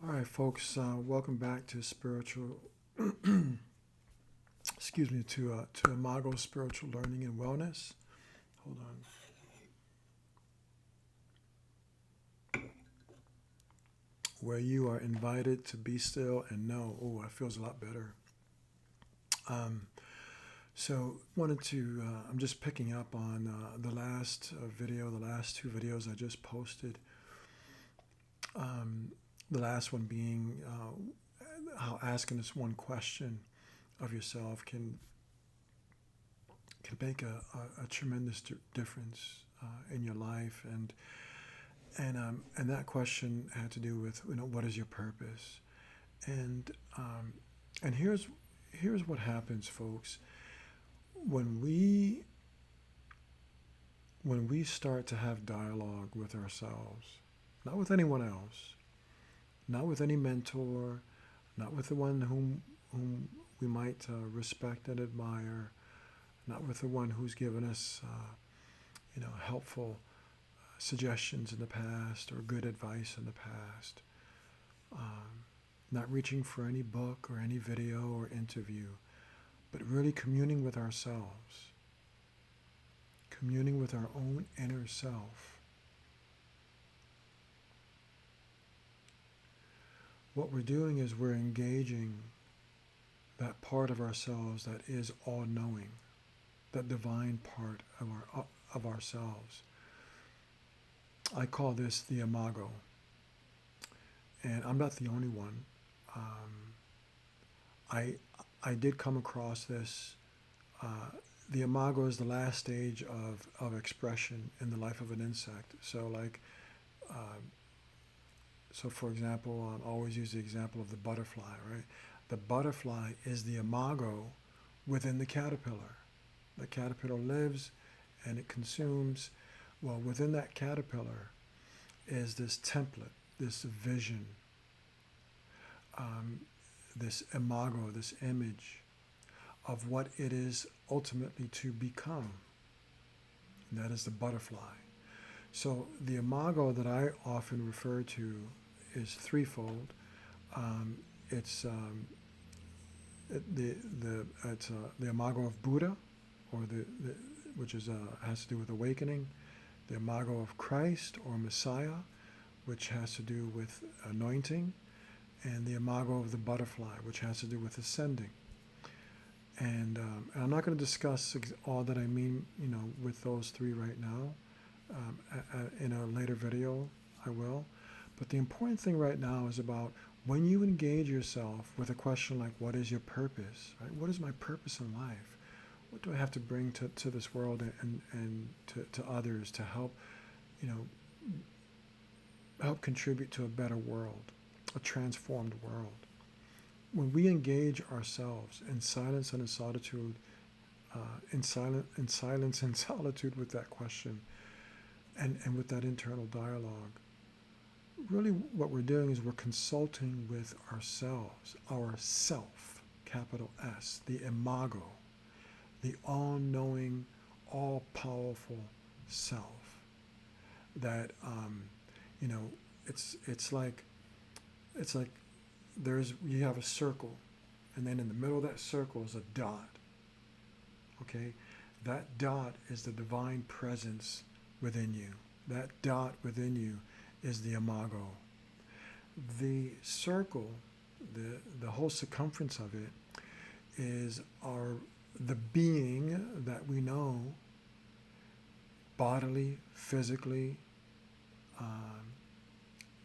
All right, folks. Welcome back to spiritual. Excuse me, to Imago Spiritual Learning and Wellness. Hold on. Where you are invited to be still and know. Oh, it feels a lot better. Um, so wanted to. I'm just picking up on the last video, the last two videos I just posted. Um, the last one being how asking this one question of yourself can make a tremendous difference in your life. And that question had to do with, what is your purpose? And um, and here's what happens, folks. When we when we start to have dialogue with ourselves, not with anyone else, not with any mentor, not with the one whom we might respect and admire, not with the one who's given us helpful suggestions in the past or good advice in the past. Um, Not reaching for any book or any video or interview, but really communing with ourselves, communing with our own inner self. What we're doing is we're engaging that part of ourselves that is all knowing, that divine part of ourselves. I call this the Imago, and I'm not the only one. Um, I I did come across this. Uh, the Imago is the last stage of expression in the life of an insect. Um, so for example, I always use the example of the butterfly, right? The butterfly is the Imago within the caterpillar. The caterpillar lives and it consumes. Well, within that caterpillar is this template, this vision, um, this Imago, this image of what it is ultimately to become. And that is the butterfly. So the Imago that I often refer to is threefold. Um, it's the Imago of Buddha, or the which is has to do with awakening. The Imago of Christ or Messiah, which has to do with anointing, and the Imago of the butterfly, which has to do with ascending. And I'm not going to discuss all that I mean, with those three right now. In a later video, I will. But the important thing right now is about when you engage yourself with a question like, what is your purpose? Right? What is my purpose in life? What do I have to bring to this world and to others to help, you know, help contribute to a better world, a transformed world? When we engage ourselves in silence and in solitude, in silence and solitude with that question, and with that internal dialogue, really what we're doing is we're consulting with ourselves, our self, capital S, the Imago, the all-knowing, all-powerful self. That you know, it's like you have a circle, and then in the middle of that circle is a dot. Okay, that dot is the divine presence within you. That dot within you is the Imago. The circle, the whole circumference of it, is the being that we know bodily, physically, um,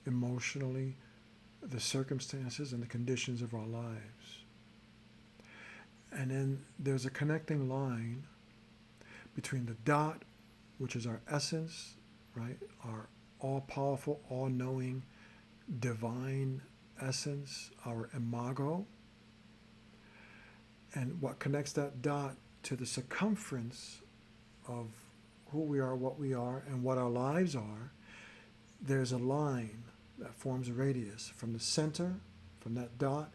emotionally, the circumstances and the conditions of our lives. And then there's a connecting line between the dot, which is our essence, right? Our all powerful, all knowing, divine essence, our Imago. And what connects that dot to the circumference of who we are, what we are, and what our lives are, there's a line that forms a radius from the center, from that dot,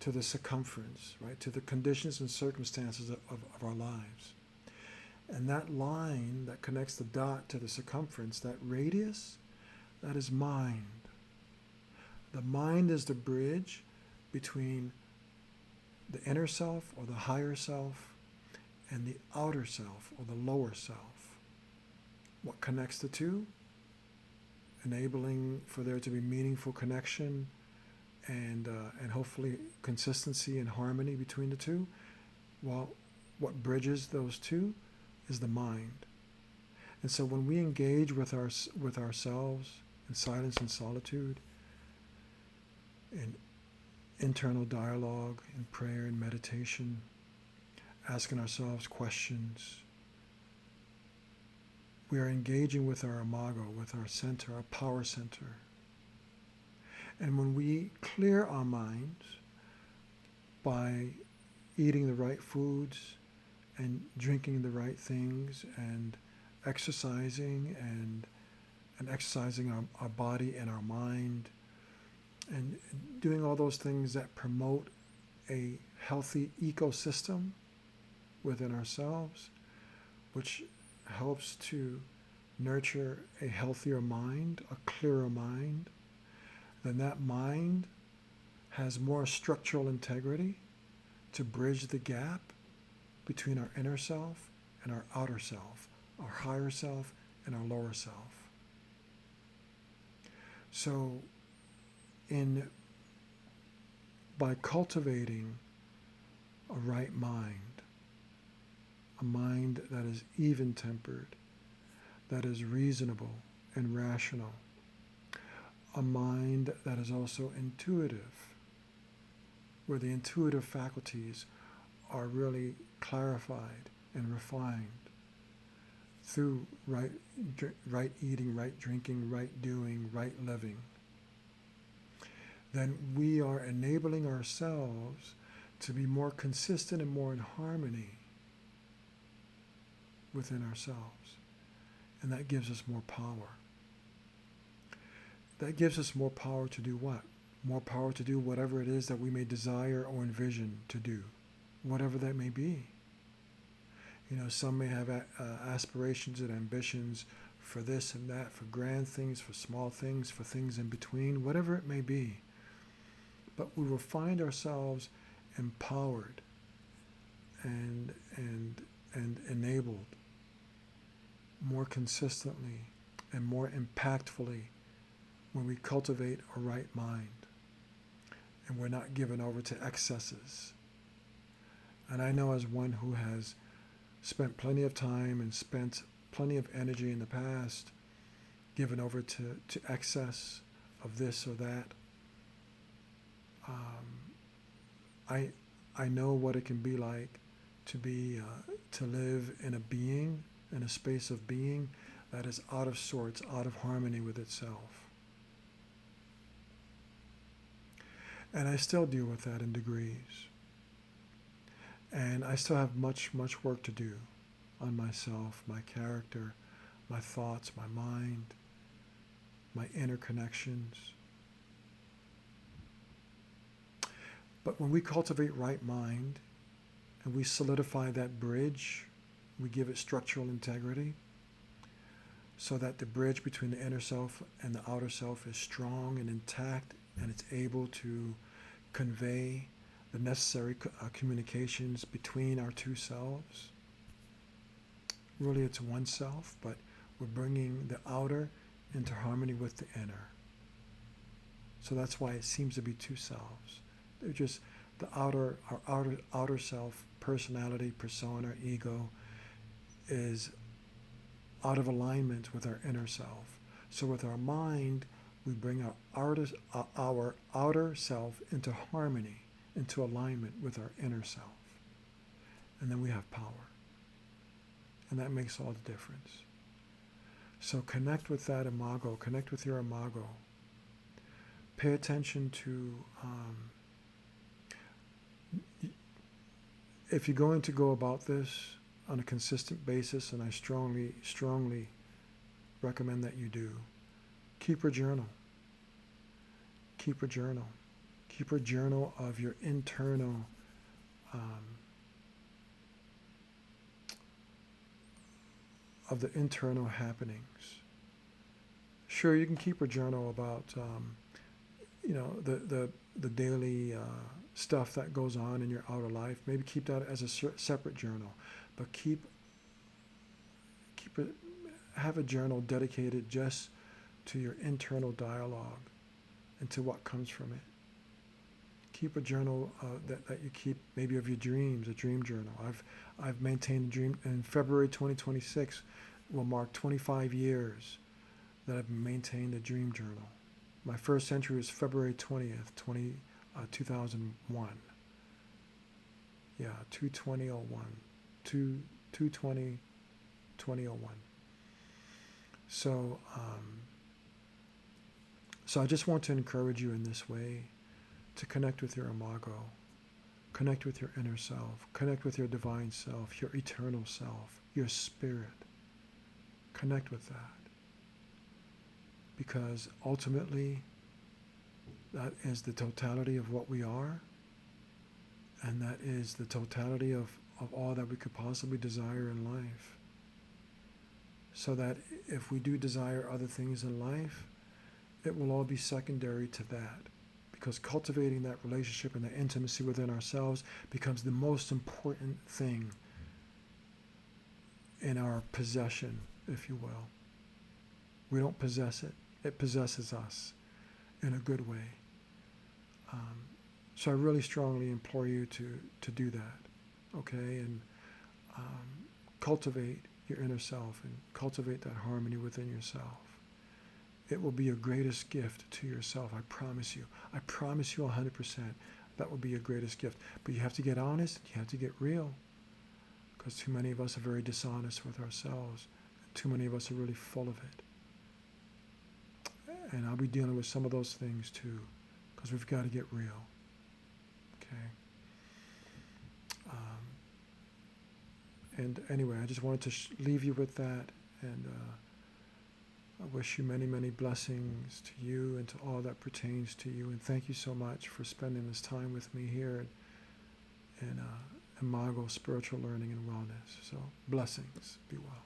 to the circumference, right? To the conditions and circumstances of our lives. And that line that connects the dot to the circumference, that radius, that is mind. The mind is the bridge between the inner self or the higher self and the outer self or the lower self. What connects the two? Enabling for there to be meaningful connection and hopefully consistency and harmony between the two. Well, what bridges those two is the mind. And so when we engage with ourselves in silence and solitude, in internal dialogue, in prayer and meditation, asking ourselves questions, we are engaging with our Imago, with our center, our power center. And when we clear our minds by eating the right foods and drinking the right things and exercising and exercising our body and our mind and doing all those things that promote a healthy ecosystem within ourselves, which helps to nurture a healthier mind, a clearer mind, then that mind has more structural integrity to bridge the gap between our inner self and our outer self, our higher self and our lower self. So by cultivating a right mind, a mind that is even-tempered, that is reasonable and rational, a mind that is also intuitive, where the intuitive faculties are really clarified and refined through right eating, right drinking, right doing, right living, then we are enabling ourselves to be more consistent and more in harmony within ourselves. And that gives us more power. That gives us more power to do what? More power to do whatever it is that we may desire or envision to do, whatever that may be. You know, some may have aspirations and ambitions for this and that, for grand things, for small things, for things in between, whatever it may be. But we will find ourselves empowered and enabled more consistently and more impactfully when we cultivate a right mind and we're not given over to excesses. And I know, as one who has spent plenty of time and spent plenty of energy in the past given over to excess of this or that, I know what it can be like to live in a space of being that is out of sorts, out of harmony with itself. And I still deal with that in degrees. And I still have much work to do on myself, my character, my thoughts, my mind, my inner connections. But when we cultivate right mind and we solidify that bridge, we give it structural integrity so that the bridge between the inner self and the outer self is strong and intact, and it's able to convey the necessary communications between our two selves. Really, it's one self, but we're bringing the outer into harmony with the inner. So that's why it seems to be two selves. They're just our outer self, personality, persona, ego, is out of alignment with our inner self. So with our mind, we bring our outer self into harmony, into alignment with our inner self. And then we have power. And that makes all the difference. So connect with that Imago, connect with your Imago. Pay attention to, if you're going to go about this on a consistent basis, and I strongly recommend that you do, keep a journal. Keep a journal. Keep a journal of your internal of the internal happenings. Sure, you can keep a journal about the daily stuff that goes on in your outer life. Maybe keep that as a separate journal, but keep it have a journal dedicated just to your internal dialogue and to what comes from it. Keep a journal that you keep maybe of your dreams, a dream journal. I've maintained a dream. In February 2026 will mark 25 years that I've maintained a dream journal. My first entry was February 20th, 2001. Yeah, 2/20/01. 2/20/2001. So, so I just want to encourage you in this way to connect with your Imago, connect with your inner self, connect with your divine self, your eternal self, your spirit. Connect with that. Because ultimately, that is the totality of what we are, and that is the totality of all that we could possibly desire in life. So that if we do desire other things in life, it will all be secondary to that. Because cultivating that relationship and that intimacy within ourselves becomes the most important thing in our possession, if you will. We don't possess it. It possesses us in a good way. So I really strongly implore you to do that, okay? And cultivate your inner self and cultivate that harmony within yourself. It will be your greatest gift to yourself, I promise you. I promise you 100% that will be your greatest gift. But you have to get honest, you have to get real, because too many of us are very dishonest with ourselves. Too many of us are really full of it. And I'll be dealing with some of those things too, because we've got to get real. Okay. And anyway, I just wanted to leave you with that, and I wish you many, many blessings to you and to all that pertains to you. And thank you so much for spending this time with me here in Imago Spiritual Learning and Wellness. So blessings. Be well.